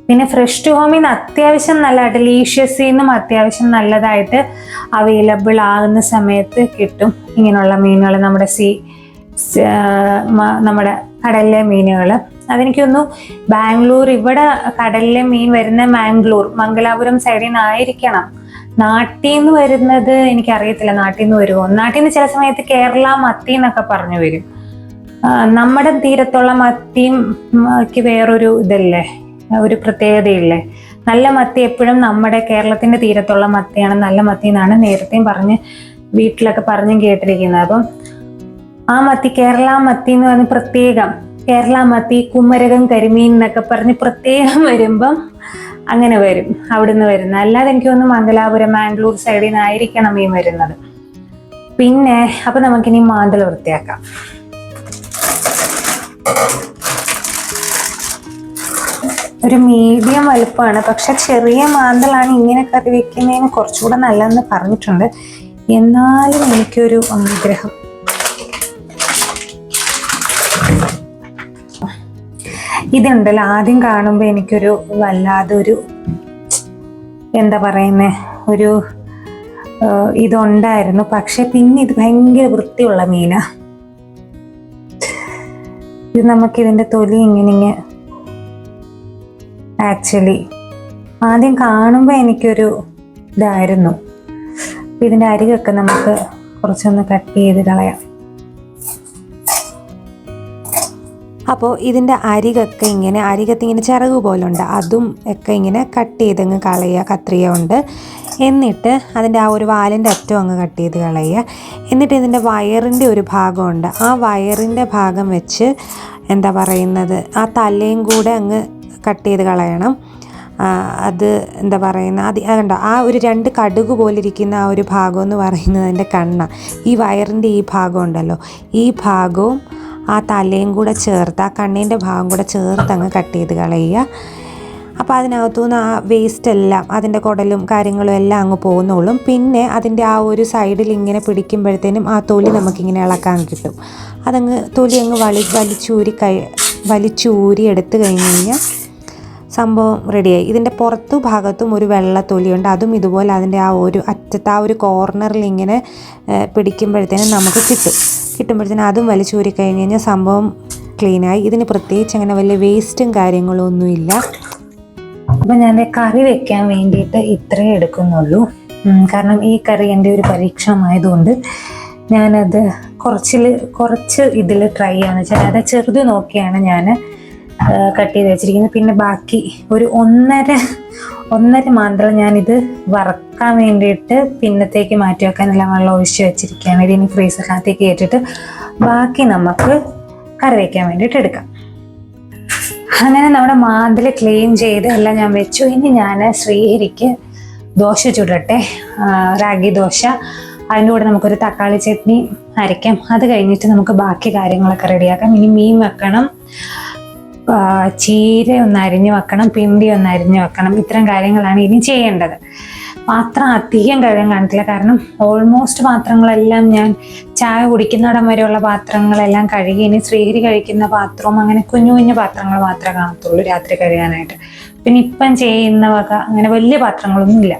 പിന്നെ ഫ്രഷ് ടു ഹോമിൽ നിന്ന് അത്യാവശ്യം നല്ല ഡെലീഷ്യസിൽ നിന്നും അത്യാവശ്യം നല്ലതായിട്ട് അവൈലബിൾ ആകുന്ന സമയത്ത് കിട്ടും ഇങ്ങനെയുള്ള മീനുകൾ. നമ്മുടെ കടലിലെ മീനുകൾ. അതെനിക്കൊന്നു ബാംഗ്ലൂർ, ഇവിടെ കടലിലെ മീൻ വരുന്ന മംഗലാപുരം സൈഡിൽ നിന്നായിരിക്കണം. നാട്ടിൽ നിന്ന് വരുന്നത് എനിക്കറിയത്തില്ല, നാട്ടിൽ നിന്ന് വരുമോ. നാട്ടിൽ നിന്ന് ചില സമയത്ത് കേരള മത്തി എന്നൊക്കെ പറഞ്ഞു വരും. നമ്മുടെ തീരത്തുള്ള മത്തിക്ക് വേറൊരു ഇതല്ലേ, ഒരു പ്രത്യേകതയില്ലേ. നല്ല മത്തി എപ്പോഴും നമ്മുടെ കേരളത്തിന്റെ തീരത്തുള്ള മത്തിയാണ് നല്ല മത്തി എന്നാണ് നേരത്തെയും പറഞ്ഞ് വീട്ടിലൊക്കെ പറഞ്ഞും കേട്ടിരിക്കുന്നത്. അപ്പം ആ മത്തി കേരള മത്തി എന്ന് പറഞ്ഞ് പ്രത്യേകം കേരള മത്തി, കുമരകം കരിമീൻ എന്നൊക്കെ പറഞ്ഞ് പ്രത്യേകം വരുമ്പം അങ്ങനെ വരും അവിടുന്ന് വരുന്നത്. അല്ലാതെ എനിക്ക് തോന്നുന്നു മംഗലാപുരം, മാംഗ്ലൂർ സൈഡിൽ നിന്നായിരിക്കണം ഈ വരുന്നത്. പിന്നെ അപ്പൊ നമുക്കിനി മാന്തൽ വൃത്തിയാക്കാം. ഒരു മീഡിയം വലുപ്പമാണ്, പക്ഷെ ചെറിയ മാന്തലാണ് ഇങ്ങനെ കറി വെക്കുന്നതിന് കുറച്ചുകൂടെ നല്ലതെന്ന് പറഞ്ഞിട്ടുണ്ട്. എന്നാലും എനിക്കൊരു ആഗ്രഹം. ഇതുണ്ടല്ലോ, ആദ്യം കാണുമ്പോൾ എനിക്കൊരു വല്ലാതൊരു എന്താ പറയുന്നേ ഒരു ഇതുണ്ടായിരുന്നു. പക്ഷെ പിന്നെ ഇത് ഭയങ്കര വൃത്തിയുള്ള മീനാ. ഇത് നമുക്കിതിൻ്റെ തൊലി ഇങ്ങനെ ആക്ച്വലി ആദ്യം കാണുമ്പോൾ എനിക്കൊരു ഇതായിരുന്നു. ഇതിൻ്റെ അരികൊക്കെ നമുക്ക് കുറച്ചൊന്ന് കട്ട് ചെയ്ത് കളയാം. അപ്പോൾ ഇതിൻ്റെ അരികൊക്കെ അരികത്തിങ്ങനെ ചിറക് പോലുണ്ട്, അതും ഒക്കെ ഇങ്ങനെ കട്ട് ചെയ്തങ്ങ് കളയുക കത്രിക കൊണ്ട്. എന്നിട്ട് അതിൻ്റെ ആ ഒരു വാലിൻ്റെ അറ്റം അങ്ങ് കട്ട് ചെയ്ത് കളയുക. എന്നിട്ട് ഇതിൻ്റെ വയറിൻ്റെ ഒരു ഭാഗമുണ്ട്, ആ വയറിൻ്റെ ഭാഗം വെച്ച് എന്താ പറയുന്നത് ആ തലയും കൂടെ അങ്ങ് കട്ട് ചെയ്ത് കളയണം. അത് എന്താ പറയുന്നത് അത് കണ്ടോ, ആ ഒരു 2 കടുക് പോലെ ഇരിക്കുന്ന ആ ഒരു ഭാഗം എന്ന് പറയുന്നത് അതിൻ്റെ കണ്ണ. ഈ വയറിൻ്റെ ഈ ഭാഗം ഉണ്ടല്ലോ, ഈ ഭാഗവും ആ തലയും കൂടെ ചേർത്ത് ആ കണ്ണിൻ്റെ ഭാഗം കൂടെ ചേർത്ത് അങ്ങ് കട്ട് ചെയ്ത് കളയുക. അപ്പോൾ അതിനകത്തുനിന്ന് ആ വേസ്റ്റ് എല്ലാം, അതിൻ്റെ കുടലും കാര്യങ്ങളും എല്ലാം അങ്ങ് പോകുന്നുള്ളൂ. പിന്നെ അതിൻ്റെ ആ ഒരു സൈഡിൽ ഇങ്ങനെ പിടിക്കുമ്പോഴത്തേനും ആ തൊലി നമുക്കിങ്ങനെ ഇളക്കാൻ കിട്ടും. അതങ്ങ് തൊലി അങ്ങ് വലിച്ചൂരി എടുത്തു കഴിഞ്ഞ് കഴിഞ്ഞാൽ സംഭവം റെഡിയായി. ഇതിൻ്റെ പുറത്തു ഭാഗത്തും ഒരു വെള്ള തൊലിയുണ്ട്, അതും ഇതുപോലെ അതിൻ്റെ ആ ഒരു അറ്റത്ത് ആ ഒരു കോർണറിൽ ഇങ്ങനെ പിടിക്കുമ്പോഴത്തേനും നമുക്ക് കിട്ടുമ്പോഴത്തേനും അതും വലിച്ചൂരി കഴിഞ്ഞ് കഴിഞ്ഞാൽ സംഭവം ക്ലീനായി. ഇതിന് പ്രത്യേകിച്ച് അങ്ങനെ വലിയ വേസ്റ്റും കാര്യങ്ങളും ഒന്നുമില്ല. അപ്പം ഞാൻ കറി വെക്കാൻ വേണ്ടിയിട്ട് ഇത്രേ എടുക്കുന്നുള്ളൂ. കാരണം ഈ കറി എൻ്റെ ഒരു പരീക്ഷണമായതുകൊണ്ട് ഞാനത് കുറച്ച് ഇതിൽ ട്രൈ ചെയ്യാന്ന് വെച്ചാൽ അത് ചെറുത് നോക്കിയാണ് ഞാൻ കട്ട് ചെയ്ത് വെച്ചിരിക്കുന്നത്. പിന്നെ ബാക്കി ഒരു ഒന്നര മാന്തൾ ഞാനിത് വറക്കാൻ വേണ്ടിയിട്ട് പിന്നത്തേക്ക് മാറ്റി വെക്കാനെല്ലാം വെള്ളം ഒഴിച്ച് വെച്ചിരിക്കുകയാണ്. ഇതിനി ഫ്രീസറിനകത്തേക്ക് കയറ്റിട്ട് ബാക്കി നമുക്ക് കറി വയ്ക്കാൻ വേണ്ടിയിട്ട് എടുക്കാം. അങ്ങനെ നമ്മുടെ മാന്തൽ ക്ലീൻ ചെയ്ത് എല്ലാം ഞാൻ വെച്ചു. ഇനി ഞാൻ ശ്രീഹരിക്ക് ദോശ ചുടട്ടെ, റാഗി ദോശ. അതിൻ്റെ കൂടെ നമുക്കൊരു തക്കാളി ചട്നി അരയ്ക്കാം. അത് കഴിഞ്ഞിട്ട് നമുക്ക് ബാക്കി കാര്യങ്ങളൊക്കെ റെഡിയാക്കാം. ഇനി മീൻ വെക്കണം, ചീര ഒന്ന് അരിഞ്ഞു വെക്കണം, പിണ്ടി ഒന്ന് അരിഞ്ഞു വെക്കണം. ഇത്തരം കാര്യങ്ങളാണ് ഇനി ചെയ്യേണ്ടത്. പാത്രം അധികം കഴുകാൻ കാണത്തില്ല, കാരണം ഓൾമോസ്റ്റ് പാത്രങ്ങളെല്ലാം ഞാൻ ചായ കുടിക്കുന്നിടം വരെയുള്ള പാത്രങ്ങളെല്ലാം കഴുകി. ഇനി ശ്രീഹരി കഴിക്കുന്ന പാത്രവും അങ്ങനെ കുഞ്ഞു പാത്രങ്ങൾ മാത്രമേ കാണത്തുള്ളൂ രാത്രി കഴുകാനായിട്ട്. പിന്നെ ഇപ്പം ചെയ്യുന്ന വക അങ്ങനെ വലിയ പാത്രങ്ങളൊന്നും ഇല്ല.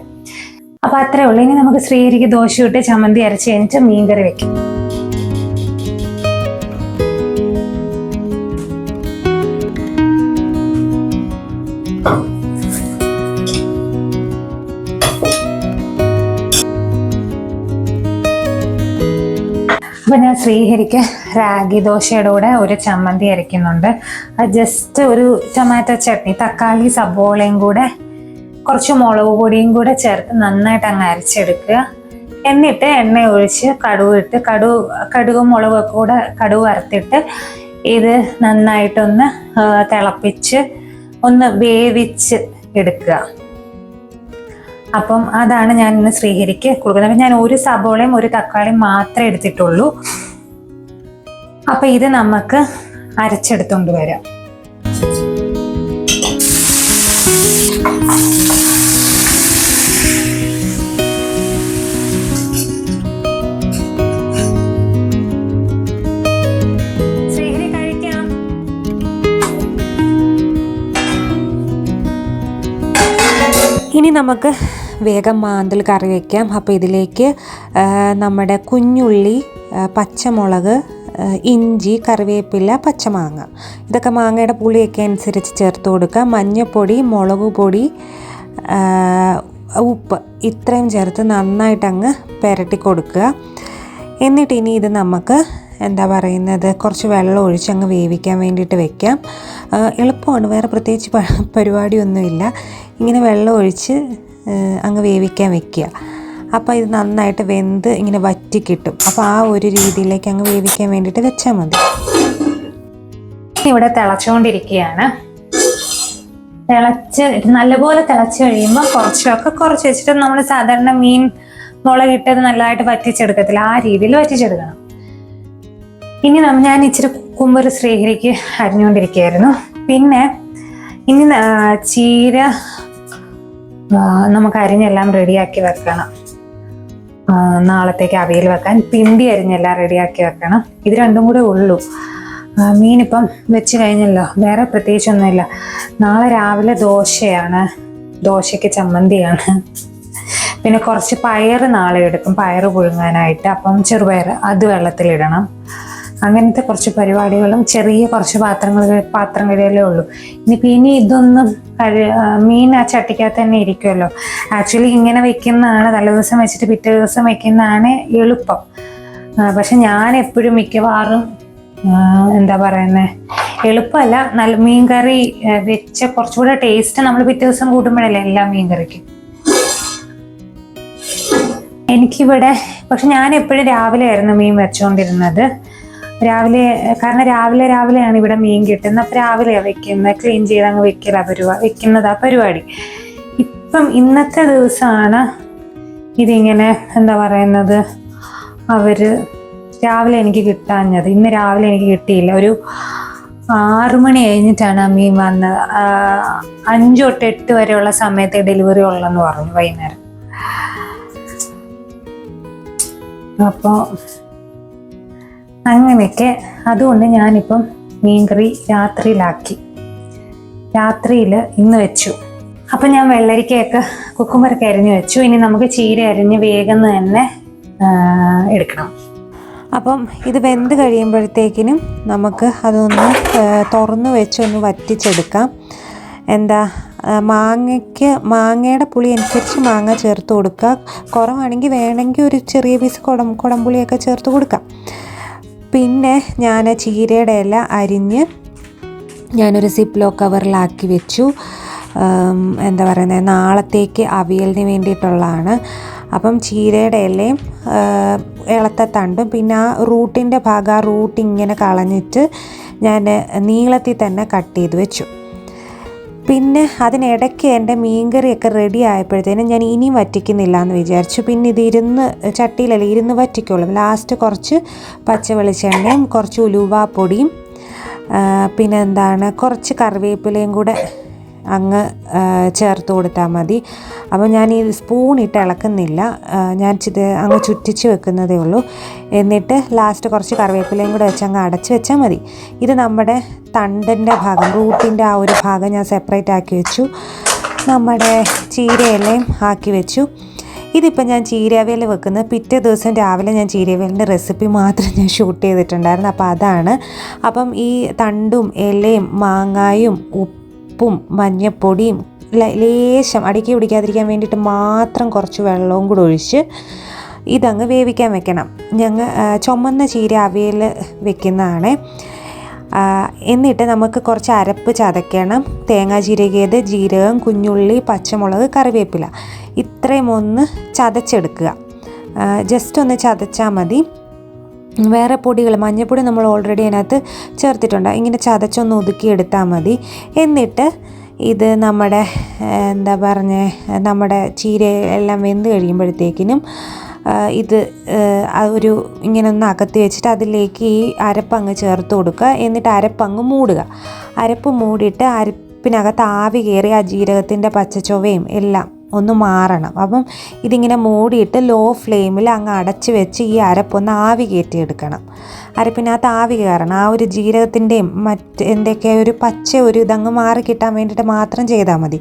അപ്പം അത്രേ ഉള്ളൂ. ഇനി നമുക്ക് ശ്രീഹരിക്ക് ദോശ ഇട്ട് ചമ്മന്തി അരച്ച് കഴിഞ്ഞിട്ട് മീൻകറി വെക്കും. അപ്പം ഞാൻ ശ്രീഹരിക്ക് റാഗി ദോശയുടെ കൂടെ ഒരു ചമ്മന്തി അരയ്ക്കുന്നുണ്ട്. അത് ജസ്റ്റ് ഒരു ടൊമാറ്റോ ചട്നി, തക്കാളി സബോളയും കൂടെ കുറച്ച് മുളക് പൊടിയും കൂടെ ചേർത്ത് നന്നായിട്ട് അങ്ങ് അരച്ചെടുക്കുക. എന്നിട്ട് എണ്ണ ഒഴിച്ച് കടുക് കടുകും മുളകൊക്കെ കൂടെ കടുക് വറുത്തിട്ട് ഇത് നന്നായിട്ടൊന്ന് തിളപ്പിച്ച് ഒന്ന് വേവിച്ച് എടുക്കുക. അപ്പം അതാണ് ഞാൻ ഇന്ന് ശ്രീഹരിക്ക് കൊടുക്കുന്നത്. അപ്പം ഞാൻ ഒരു സബോളയും ഒരു തക്കാളിയും മാത്രമേ എടുത്തിട്ടുള്ളൂ. അപ്പം ഇത് നമുക്ക് അരച്ചെടുത്തോണ്ട് വരാം. ശ്രീഹരി കഴിക്കാം. ഇനി നമുക്ക് വേഗം മാന്തൽ കറി വയ്ക്കാം. അപ്പോൾ ഇതിലേക്ക് നമ്മുടെ കുഞ്ഞുള്ളി, പച്ചമുളക്, ഇഞ്ചി, കറിവേപ്പില, പച്ചമാങ്ങ, ഇതൊക്കെ മാങ്ങയുടെ പുളിയൊക്കെ അനുസരിച്ച് ചേർത്ത് കൊടുക്കുക. മഞ്ഞൾപ്പൊടി, മുളക് പൊടി, ഉപ്പ് ഇത്രയും ചേർത്ത് നന്നായിട്ട് അങ്ങ് പുരട്ടി കൊടുക്കുക. എന്നിട്ട് ഇനി ഇത് നമുക്ക് എന്താ പറയുന്നത്, കുറച്ച് വെള്ളം ഒഴിച്ച് അങ്ങ് വേവിക്കാൻ വേണ്ടിയിട്ട് വെക്കാം. എളുപ്പമാണ്, വേറെ പ്രത്യേകിച്ച് പരിപാടിയൊന്നുമില്ല. ഇങ്ങനെ വെള്ളം ഒഴിച്ച് അങ്ങ് വേവിക്കാൻ വെക്കുക. അപ്പോൾ ഇത് നന്നായിട്ട് വെന്ത് ഇങ്ങനെ വറ്റി കിട്ടും. അപ്പോൾ ആ ഒരു രീതിയിലേക്ക് അങ്ങ് വേവിക്കാൻ വേണ്ടിയിട്ട് വെച്ചാൽ മതി. ഇവിടെ തിളച്ചുകൊണ്ടിരിക്കുകയാണ്. നല്ലപോലെ തിളച്ച് കഴിയുമ്പോൾ കുറച്ച് വെച്ചിട്ട് നമ്മൾ സാധാരണ മീൻ മുളകിട്ടത് നല്ലതായിട്ട് വറ്റിച്ചെടുക്കത്തില്ല, ആ രീതിയിൽ വറ്റിച്ചെടുക്കണം. ഇനി ഞാൻ ഇച്ചിരി കുക്കുംബർ ശ്രീഹരിക്ക് അരിഞ്ഞുകൊണ്ടിരിക്കുകയായിരുന്നു. പിന്നെ ഇനി ചീര നമുക്ക് അരിഞ്ഞെല്ലാം റെഡിയാക്കി വെക്കണം. നാളത്തേക്ക് അവിയൽ വെക്കാൻ പിണ്ടി അരിഞ്ഞെല്ലാം റെഡിയാക്കി വെക്കണം. ഇത് രണ്ടും കൂടെ ഉള്ളൂ. മീനിപ്പം വെച്ച് കഴിഞ്ഞല്ലോ, വേറെ പ്രത്യേകിച്ചൊന്നുമില്ല. നാളെ രാവിലെ ദോശയാണ്, ദോശയ്ക്ക് ചമ്മന്തിയാണ്. പിന്നെ കുറച്ച് പയർ നാളെ എടുക്കും, പയർ പുഴുങ്ങാനായിട്ട്. അപ്പം ചെറുപയർ അത് വെള്ളത്തിലിടണം. അങ്ങനത്തെ കുറച്ച് പരിപാടികളും ചെറിയ കുറച്ച് പാത്രം കഴിയലേ ഉള്ളൂ. ഇനി ഇതൊന്നും മീൻ ആ ചട്ടിക്കകത്ത് തന്നെ ഇരിക്കുമല്ലോ. ആക്ച്വലി ഇങ്ങനെ വെക്കുന്നതാണ്, തലേദിവസം വെച്ചിട്ട് പിറ്റേ ദിവസം വെക്കുന്നതാണ് എളുപ്പം. പക്ഷെ ഞാൻ എപ്പോഴും മിക്കവാറും എന്താ പറയുന്നത്, എളുപ്പമല്ല, നല്ല മീൻകറി വെച്ച കുറച്ചുകൂടെ ടേസ്റ്റ് നമ്മൾ പിറ്റേ ദിവസം കൂട്ടുമ്പോഴല്ലേ എല്ലാ മീൻകറിക്കും. എനിക്കിവിടെ പക്ഷെ ഞാൻ എപ്പോഴും രാവിലെ ആയിരുന്നു മീൻ വെച്ചുകൊണ്ടിരുന്നത്. കാരണം രാവിലെയാണ് ഇവിടെ മീൻ കിട്ടുന്നത്. അപ്പം രാവിലെയാണ് വെക്കുന്നത്, ക്ലീൻ ചെയ്ത് അങ്ങ് വെക്കുന്നതാ പരിപാടി. ഇപ്പം ഇന്നത്തെ ദിവസമാണ് ഇതിങ്ങനെ എന്താ പറയുന്നത്, രാവിലെ എനിക്ക് കിട്ടാഞ്ഞത്. ഇന്ന് രാവിലെ എനിക്ക് കിട്ടിയില്ല. ഒരു 6 മണി കഴിഞ്ഞിട്ടാണ് ആ മീൻ വന്നത്. 5 തൊട്ട് 8 വരെയുള്ള സമയത്തെ ഡെലിവറി ഉള്ളെന്ന് പറഞ്ഞു വൈകുന്നേരം. അപ്പോൾ അങ്ങനെയൊക്കെ. അതുകൊണ്ട് ഞാനിപ്പം മീൻകറി രാത്രിയിൽ ഇന്ന് വെച്ചു. അപ്പം ഞാൻ വെള്ളരിക്കയൊക്കെ കുക്കുമ്പറൊക്കെ അരിഞ്ഞ് വെച്ചു. ഇനി നമുക്ക് ചീര അരിഞ്ഞ് വേഗം തന്നെ എടുക്കണം. അപ്പം ഇത് വെന്ത് കഴിയുമ്പോഴത്തേക്കിനും നമുക്ക് അതൊന്ന് തുറന്ന് വെച്ചൊന്ന് വറ്റിച്ചെടുക്കാം. മാങ്ങയുടെ പുളി അനുസരിച്ച് മാങ്ങ ചേർത്ത് കൊടുക്കുക. കുറവാണെങ്കിൽ വേണമെങ്കിൽ ഒരു ചെറിയ പീസ് കുടംപുളിയൊക്കെ ചേർത്ത് കൊടുക്കാം. പിന്നെ ഞാൻ ചീരയുടെ ഇല അരിഞ്ഞ് ഞാനൊരു സിപ്ലോ കവറിലാക്കി വെച്ചു. എന്താ പറയുന്നത്, നാളത്തേക്ക് അവിയലിന് വേണ്ടിയിട്ടുള്ളതാണ്. അപ്പം ചീരയുടെ ഇലയും ഇളത്തത്തണ്ടും പിന്നെ ആ റൂട്ടിൻ്റെ ഭാഗം, ആ റൂട്ട് ഇങ്ങനെ കളഞ്ഞിട്ട് ഞാൻ നീളത്തിൽ തന്നെ കട്ട് ചെയ്ത് വെച്ചു. പിന്നെ അതിനിടയ്ക്ക് എൻ്റെ മീൻകറിയൊക്കെ റെഡി ആയപ്പോഴത്തേനും ഞാൻ ഇനിയും വറ്റിക്കുന്നില്ല എന്ന് വിചാരിച്ചു. പിന്നെ ഇത് ഇരുന്ന് വറ്റിക്കുള്ളൂ. ലാസ്റ്റ് കുറച്ച് പച്ച വെളിച്ചെണ്ണയും കുറച്ച് ഉലുവാപ്പൊടിയും പിന്നെ കുറച്ച് കറിവേപ്പിലയും കൂടെ അങ്ങ് ചേർത്ത് കൊടുത്താൽ മതി. അപ്പോൾ ഞാൻ ഈ സ്പൂണിട്ട് ഇളക്കുന്നില്ല, ഞാൻ അങ്ങ് ചുറ്റിച്ച് വെക്കുന്നതേ ഉള്ളൂ. എന്നിട്ട് ലാസ്റ്റ് കുറച്ച് കറിവേപ്പിലയും കൂടെ വെച്ച് അങ്ങ് അടച്ച് വെച്ചാൽ മതി. ഇത് നമ്മുടെ തണ്ടിൻ്റെ ഭാഗം, റൂട്ടിൻ്റെ ആ ഒരു ഭാഗം ഞാൻ സെപ്പറേറ്റ് ആക്കി വെച്ചു. നമ്മുടെ ചീരയിലയും ആക്കി വെച്ചു. ഇതിപ്പോൾ ഞാൻ ചീരവേൽ വെക്കുന്നത് പിറ്റേ ദിവസം രാവിലെ ഞാൻ ചീരവേലിൻ്റെ റെസിപ്പി മാത്രം ഞാൻ ഷൂട്ട് ചെയ്തിട്ടുണ്ടായിരുന്നു. അപ്പോൾ അതാണ്. അപ്പം ഈ തണ്ടും ഇലയും മാങ്ങായും ഉപ്പും മഞ്ഞപ്പൊടിയും ലേശം അടുക്കി പിടിക്കാതിരിക്കാൻ വേണ്ടിയിട്ട് മാത്രം കുറച്ച് വെള്ളവും കൂടെ ഒഴിച്ച് ഇതങ്ങ് വേവിക്കാൻ വെക്കണം. ചുമന്ന ചീര അവിയൽ വെക്കുന്നതാണ്. എന്നിട്ട് നമുക്ക് കുറച്ച് അരപ്പ് ചതയ്ക്കണം. തേങ്ങ ചിരകിയത്, ജീരകം, കുഞ്ഞുള്ളി, പച്ചമുളക്, കറിവേപ്പില ഇത്രയും ഒന്ന് ചതച്ചെടുക്കുക. ജസ്റ്റ് ഒന്ന് ചതച്ചാൽ മതി. വേറെ പൊടികൾ, മഞ്ഞൾപ്പൊടി നമ്മൾ ഓൾറെഡി അതിനകത്ത് ചേർത്തിട്ടുണ്ട്. ഇങ്ങനെ ചതച്ചൊന്ന് ഒതുക്കിയെടുത്താൽ മതി. എന്നിട്ട് ഇത് നമ്മുടെ ചീര എല്ലാം വെന്ത് കഴിയുമ്പോഴത്തേക്കിനും ഇത് ഇങ്ങനെ ഒന്ന് അകത്തി വെച്ചിട്ട് അതിലേക്ക് ഈ അരപ്പങ്ങ് ചേർത്ത് കൊടുക്കുക. എന്നിട്ട് അരപ്പങ്ങ് മൂടുക. അരപ്പ് മൂടിയിട്ട് അരപ്പിനകത്ത് ആവി കയറി ആ ജീരകത്തിൻ്റെ പച്ചച്ചുവയും എല്ലാം ഒന്ന് മാറണം. അപ്പം ഇതിങ്ങനെ മൂടിയിട്ട് ലോ ഫ്ലെയിമിൽ അങ്ങ് അടച്ച് വെച്ച് ഈ അരപ്പൊന്ന് ആവി കയറ്റിയെടുക്കണം. അരപ്പിനകത്ത് ആവി കയറണം. ആ ഒരു ജീരകത്തിൻ്റെയും എന്തൊക്കെ ഒരു പച്ച ഇതങ്ങ് മാറി കിട്ടാൻ വേണ്ടിയിട്ട് മാത്രം ചെയ്താൽ മതി.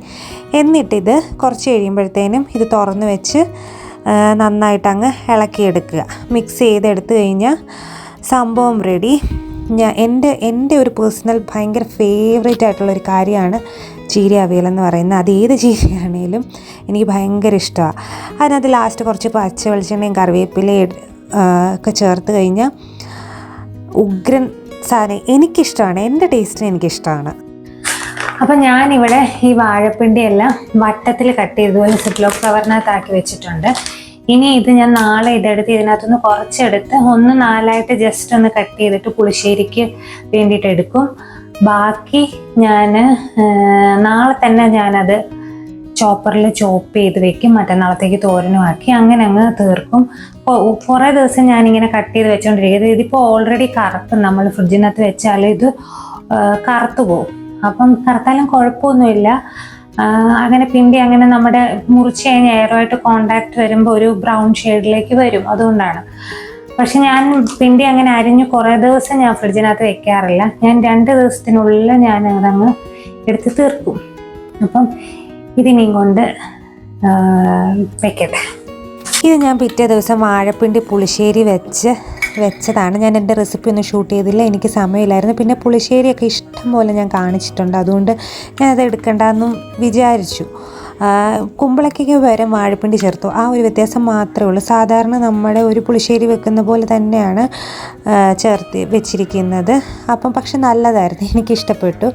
എന്നിട്ടിത് കുറച്ച് കഴിയുമ്പോഴത്തേനും ഇത് തുറന്ന് വെച്ച് നന്നായിട്ട് അങ്ങ് ഇളക്കിയെടുക്കുക. മിക്സ് ചെയ്തെടുത്ത് കഴിഞ്ഞാൽ സംഭവം റെഡി. എൻ്റെ ഒരു പേഴ്സണൽ ഭയങ്കര ഫേവറേറ്റ് ആയിട്ടുള്ളൊരു കാര്യമാണ് ചീര അവിയലെന്ന് പറയുന്നത്. അത് ഏത് ചീരയാണേലും എനിക്ക് ഭയങ്കര ഇഷ്ടമാണ്. അതിനകത്ത് ലാസ്റ്റ് കുറച്ച് പച്ച വെളിച്ചെണ്ണയും കറിവേപ്പിലയും ഒക്കെ ചേർത്ത് കഴിഞ്ഞാൽ ഉഗ്രൻ സാധനം. എനിക്കിഷ്ടമാണ്, എൻ്റെ ടേസ്റ്റിന് എനിക്കിഷ്ടമാണ്. അപ്പം ഞാനിവിടെ ഈ വാഴപ്പിണ്ടി എല്ലാം വട്ടത്തിൽ കട്ട് ചെയ്തതുപോലെ സിപ്ലോക്ക് കവറിനകത്താക്കി വെച്ചിട്ടുണ്ട്. ഇനി ഇത് ഞാൻ നാളെ ഇതെടുത്ത് ഇതിനകത്തുനിന്ന് കുറച്ചെടുത്ത് 1/4 ജസ്റ്റ് ഒന്ന് കട്ട് ചെയ്തിട്ട് പുളിശ്ശേരിക്ക് വേണ്ടിയിട്ട് എടുക്കും. ബാക്കി ഞാൻ നാളെ തന്നെ ഞാനത് ചോപ്പറിൽ ചോപ്പ് ചെയ്ത് വെക്കും, മറ്റന്നാളത്തേക്ക് തോരനുമാക്കി അങ്ങനെ അങ്ങ് തീർക്കും. കുറേ ദിവസം ഞാനിങ്ങനെ കട്ട് ചെയ്ത് വെച്ചുകൊണ്ടിരിക്കുന്നത്. ഇതിപ്പോൾ ഓൾറെഡി കറുത്ത് നമ്മൾ ഫ്രിഡ്ജിനകത്ത് വെച്ചാൽ ഇത് കറുത്തു പോകും. അപ്പം കറുത്താലും കുഴപ്പമൊന്നുമില്ല. അങ്ങനെ പിണ്ടി അങ്ങനെ നമ്മുടെ മുറിച്ച് കഴിഞ്ഞ് എയറുമായിട്ട് കോണ്ടാക്ട് വരുമ്പോൾ ഒരു ബ്രൗൺ ഷെയ്ഡിലേക്ക് വരും, അതുകൊണ്ടാണ്. പക്ഷെ ഞാൻ പിണ്ടി അങ്ങനെ അരിഞ്ഞ് കുറേ ദിവസം ഞാൻ ഫ്രിഡ്ജിനകത്ത് വെക്കാറില്ല. ഞാൻ 2 ദിവസത്തിനുള്ളിൽ ഞാൻ അതങ്ങ് എടുത്ത് തീർക്കും. അപ്പം ഇതിനെയും കൊണ്ട് വെക്കട്ടെ. ഇത് ഞാൻ പിറ്റേ ദിവസം വാഴപ്പിണ്ടി പുളിശ്ശേരി വെച്ചതാണ്. ഞാൻ എൻ്റെ റെസിപ്പി ഒന്നും ഷൂട്ട് ചെയ്തില്ല, എനിക്ക് സമയമില്ലായിരുന്നു. പിന്നെ പുളിശ്ശേരിയൊക്കെ ഇഷ്ടം പോലെ ഞാൻ കാണിച്ചിട്ടുണ്ട്, അതുകൊണ്ട് ഞാനത് എടുക്കണ്ടെന്നും വിചാരിച്ചു. കുമ്പളയ്ക്കൊക്കെ പകരം വാഴപ്പിണ്ടി ചേർത്തു, ആ ഒരു വ്യത്യാസം മാത്രമേ ഉള്ളൂ. സാധാരണ നമ്മുടെ ഒരു പുളിശ്ശേരി വെക്കുന്ന പോലെ തന്നെയാണ് വെച്ചിരിക്കുന്നത്. അപ്പം പക്ഷെ നല്ലതായിരുന്നു, എനിക്കിഷ്ടപ്പെട്ടു,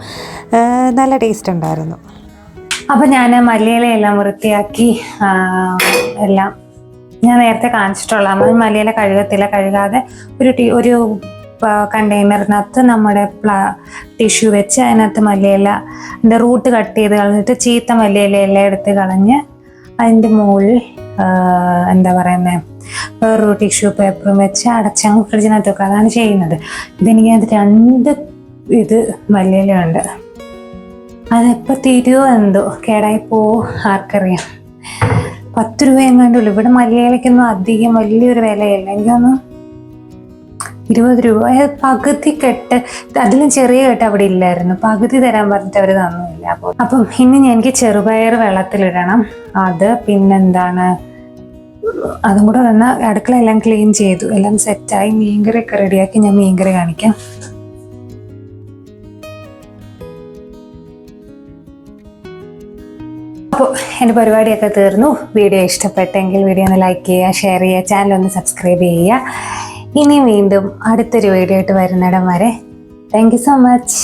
നല്ല ടേസ്റ്റ് ഉണ്ടായിരുന്നു. അപ്പം ഞാൻ മല്ലിയിലയെല്ലാം വൃത്തിയാക്കി എല്ലാം ഞാൻ നേരത്തെ കാണിച്ചിട്ടുള്ള മല്ലിയില കഴുകാതെ ഒരു കണ്ടെയ്നറിനകത്ത് നമ്മുടെ ടിഷ്യൂ വെച്ച് അതിനകത്ത് മല്ലിയില റൂട്ട് കട്ട് ചെയ്ത് കളഞ്ഞിട്ട് ചീത്ത മല്ലിയിലയെല്ലാം എടുത്ത് കളഞ്ഞ് അതിൻ്റെ മുകളിൽ എന്താ പറയുന്നത് വേറൊരു ടിഷ്യൂ പേപ്പറും വെച്ച് അടച്ചങ്ങ് ഫ്രിഡ്ജിനകത്ത് വെക്കുക. അതാണ് ചെയ്യുന്നത്. ഇതെനിക്കത് 2 മല്ലിയിലയുണ്ട്. അതെപ്പോൾ തീരുമോ എന്തോ, കേടായി പോവോ ആർക്കറിയാം. 10 രൂപ എങ്ങാണ്ടുള്ളൂ. ഇവിടെ മല്ലിയിലയ്ക്കൊന്നും അധികം വലിയൊരു വിലയില്ല, എനിക്കൊന്ന് 20 രൂപ. പകുതി കെട്ട്, അതിലും ചെറിയ കെട്ട് അവിടെ ഇല്ലായിരുന്നു, പകുതി തരാൻ പറഞ്ഞിട്ട് അവർ തന്നില്ല. അപ്പം ഇനി എനിക്ക് ചെറുപയർ വെള്ളത്തിലിടണം. അത് പിന്നെന്താണ്, അതും കൂടെ വന്നാൽ അടുക്കള എല്ലാം ക്ലീൻ ചെയ്തു, എല്ലാം സെറ്റായി. മീൻകറിയൊക്കെ റെഡിയാക്കി, ഞാൻ മീൻകറി കാണിക്കാം. അപ്പോൾ എൻ്റെ പരിപാടിയൊക്കെ തീർന്നു. വീഡിയോ ഇഷ്ടപ്പെട്ടെങ്കിൽ വീഡിയോ ഒന്ന് ലൈക്ക് ചെയ്യുക, ഷെയർ ചെയ്യുക, ചാനൽ ഒന്ന് സബ്സ്ക്രൈബ് ചെയ്യുക. ഇനി വീണ്ടും അടുത്തൊരു വീഡിയോ ആയിട്ട് വരുന്നിടം വരെ താങ്ക് യു സോ മച്ച്.